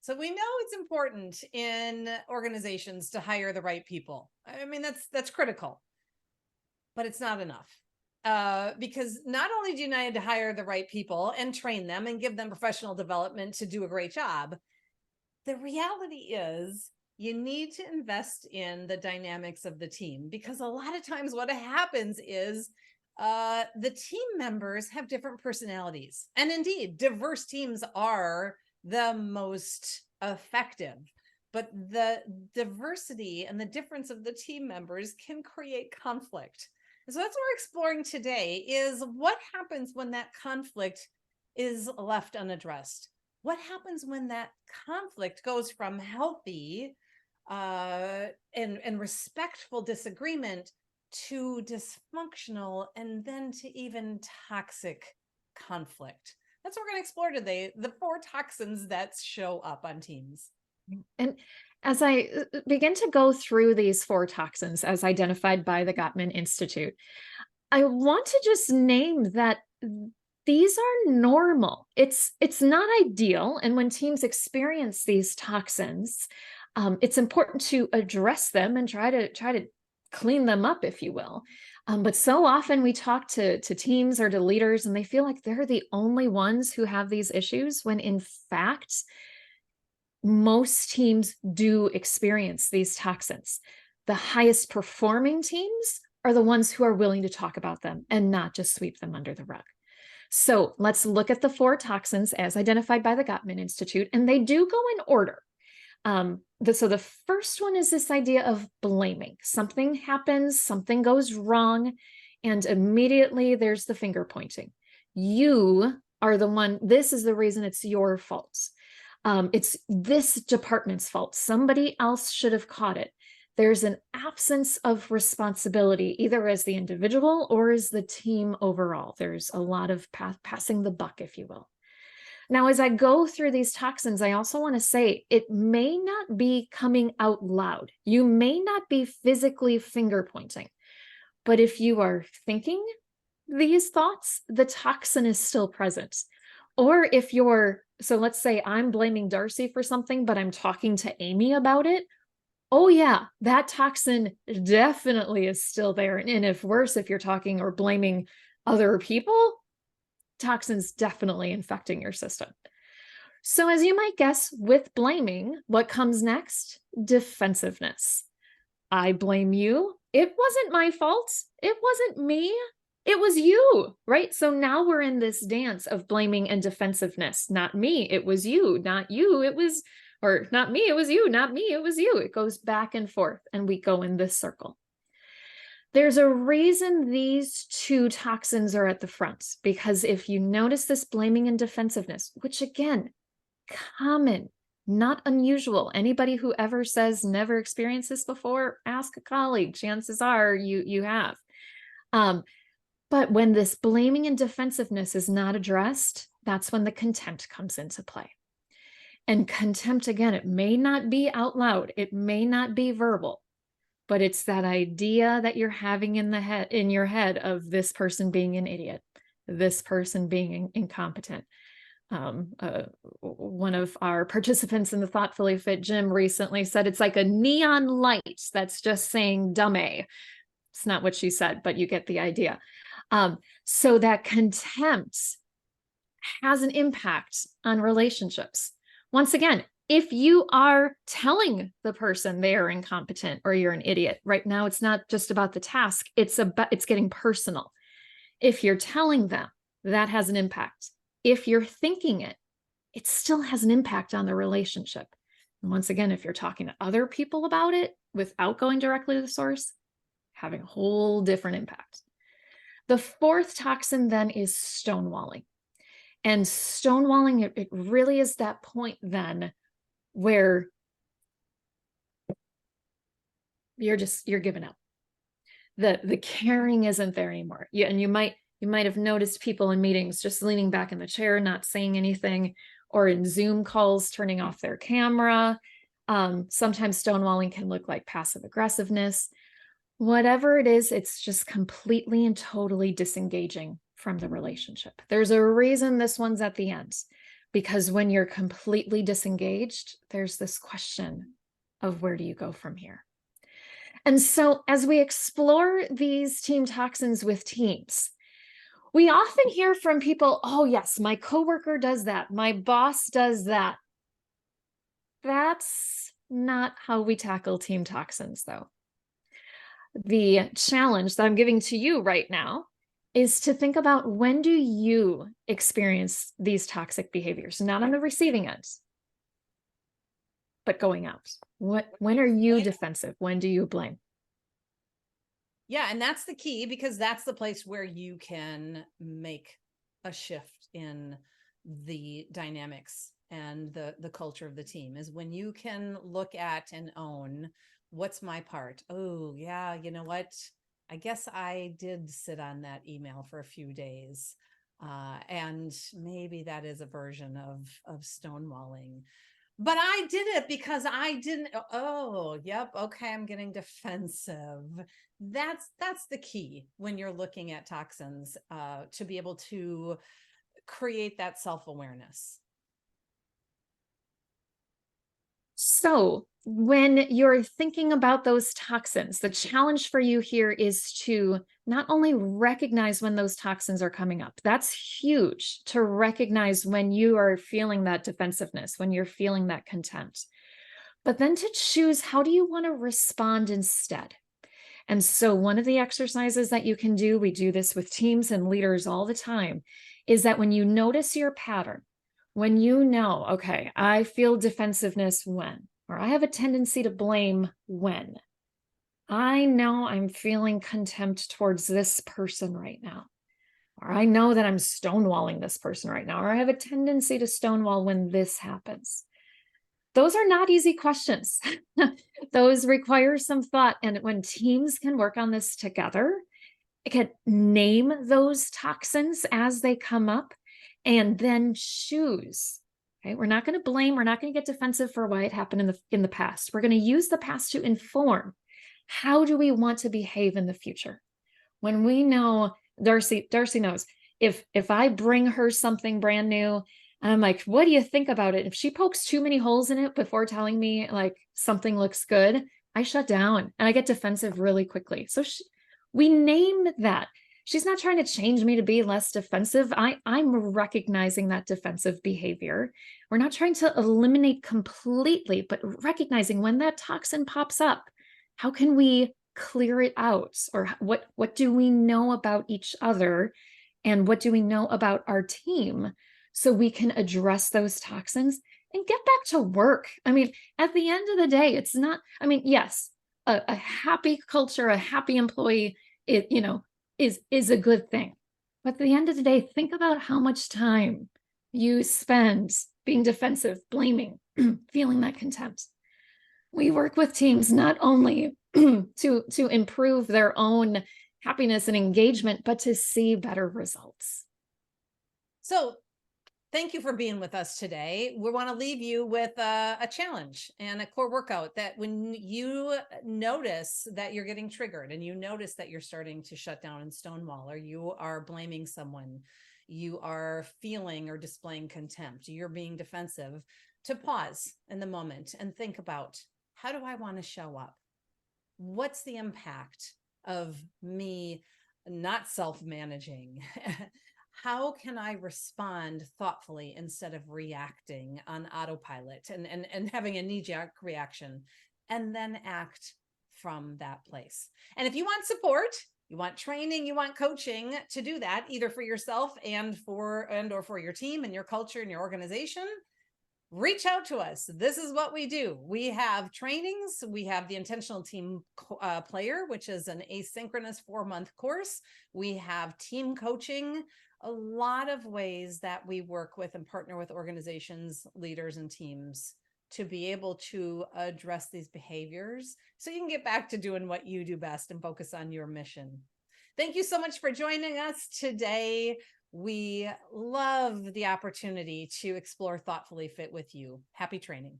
So we know it's important in organizations to hire the right people. I mean, that's critical, but it's not enough. Because not only do you need to hire the right people and train them and give them professional development to do a great job, the reality is you need to invest in the dynamics of the team, because a lot of times what happens is the team members have different personalities. And indeed, diverse teams are the most effective. But the diversity and the difference of the team members can create conflict. And so that's what we're exploring today, is what happens when that conflict is left unaddressed. What happens when that conflict goes from healthy and respectful disagreement to dysfunctional and then to even toxic conflict? That's what we're going to explore today, the 4 toxins that show up on teams. And as I begin to go through these 4 toxins as identified by the Gottman Institute, I want to just name that these are normal. It's not ideal, and when teams experience these toxins, it's important to address them and try to clean them up, if you will. But so often we talk to teams or to leaders, and they feel like they're the only ones who have these issues, when in fact, most teams do experience these toxins. The highest performing teams are the ones who are willing to talk about them and not just sweep them under the rug. So let's look at the 4 toxins as identified by the Gottman Institute, and they do go in order. So the first one is this idea of blaming. Something happens, something goes wrong, and immediately there's the finger pointing. You are the one, this is the reason, it's your fault. It's this department's fault. Somebody else should have caught it. There's an absence of responsibility, either as the individual or as the team overall. There's a lot of passing the buck, if you will. Now, as I go through these toxins, I also want to say it may not be coming out loud. You may not be physically finger pointing, but if you are thinking these thoughts, the toxin is still present. Or if so let's say I'm blaming Darcy for something, but I'm talking to Amy about it. Oh yeah, that toxin definitely is still there. And if worse, if you're talking or blaming other people, toxins definitely infecting your system. So as you might guess, with blaming, what comes next? Defensiveness. I blame you. It wasn't my fault. It wasn't me. It was you, right? So now we're in this dance of blaming and defensiveness. Not me, it was you. Not you, it was, or not me, it was you. Not me, it was you. It goes back and forth, and we go in this circle. There's a reason these 2 toxins are at the front, because if you notice this blaming and defensiveness, which again, common, not unusual. Anybody who ever says never experienced this before, ask a colleague. Chances are you have. But when this blaming and defensiveness is not addressed, that's when the contempt comes into play. And contempt, again, it may not be out loud, it may not be verbal, but it's that idea that you're having in your head of this person being an idiot, this person being incompetent. One of our participants in the Thoughtfully Fit gym recently said it's like a neon light that's just saying dumb A. It's not what she said, but you get the idea. So that contempt has an impact on relationships. Once again, if you are telling the person they are incompetent or you're an idiot, right now it's not just about the task, it's getting personal. If you're telling them, that has an impact. If you're thinking it, it still has an impact on the relationship. And once again, if you're talking to other people about it without going directly to the source, having a whole different impact. The 4th toxin then is stonewalling. And stonewalling, it really is that point then where you're giving up. The caring isn't there anymore. And you might have noticed people in meetings just leaning back in the chair, not saying anything, or in Zoom calls, turning off their camera. Sometimes stonewalling can look like passive aggressiveness. Whatever it is, it's just completely and totally disengaging from the relationship. There's a reason this one's at the end, because when you're completely disengaged, there's this question of where do you go from here? And so as we explore these team toxins with teams, we often hear from people, oh, yes, my coworker does that. My boss does that. That's not how we tackle team toxins, though. The challenge that I'm giving to you right now is to think about, when do you experience these toxic behaviors? Not on the receiving end, but going out. When are you defensive? When do you blame? Yeah, and that's the key, because that's the place where you can make a shift in the dynamics and the culture of the team, is when you can look at and own, what's my part? Oh, yeah, you know what? I guess I did sit on that email for a few days. And maybe that is a version of stonewalling. But I did it because I didn't. Oh, yep. Okay, I'm getting defensive. That's the key when you're looking at toxins, to be able to create that self-awareness. So, when you're thinking about those toxins, the challenge for you here is to not only recognize when those toxins are coming up. That's huge, to recognize when you are feeling that defensiveness, when you're feeling that contempt. But then to choose, how do you want to respond instead? And so, one of the exercises that you can do, we do this with teams and leaders all the time, is that when you notice your pattern, when you know, okay, I feel defensiveness when, or I have a tendency to blame when, I know I'm feeling contempt towards this person right now, or I know that I'm stonewalling this person right now, or I have a tendency to stonewall when this happens. Those are not easy questions. Those require some thought. And when teams can work on this together, it can name those toxins as they come up and then choose. Okay? We're not going to blame, we're not going to get defensive for why it happened in the past. We're going to use the past to inform, how do we want to behave in the future? When we know, Darcy knows, if I bring her something brand new, and I'm like, what do you think about it? If she pokes too many holes in it before telling me like something looks good, I shut down and I get defensive really quickly. So we name that. She's not trying to change me to be less defensive. I'm recognizing that defensive behavior. We're not trying to eliminate completely, but recognizing when that toxin pops up, how can we clear it out? Or what do we know about each other? And what do we know about our team, so we can address those toxins and get back to work? I mean, at the end of the day, it's not, I mean, yes, a happy culture, a happy employee, is a good thing. But at the end of the day, think about how much time you spend being defensive, blaming, feeling that contempt. We work with teams not only to improve their own happiness and engagement, but to see better results. So thank you for being with us today. We want to leave you with a challenge and a core workout, that when you notice that you're getting triggered and you notice that you're starting to shut down and stonewall, or you are blaming someone, you are feeling or displaying contempt, you're being defensive, to pause in the moment and think about, how do I want to show up? What's the impact of me not self-managing? How can I respond thoughtfully instead of reacting on autopilot and having a knee-jerk reaction, and then act from that place? And if you want support, you want training, you want coaching to do that, either for yourself and or for your team and your culture and your organization, reach out to us. This is what we do. We have trainings. We have the Intentional Team Player, which is an asynchronous 4-month course. We have team coaching, a lot of ways that we work with and partner with organizations, leaders, and teams to be able to address these behaviors, so you can get back to doing what you do best and focus on your mission. Thank you so much for joining us today. We love the opportunity to explore Thoughtfully Fit with you. Happy training.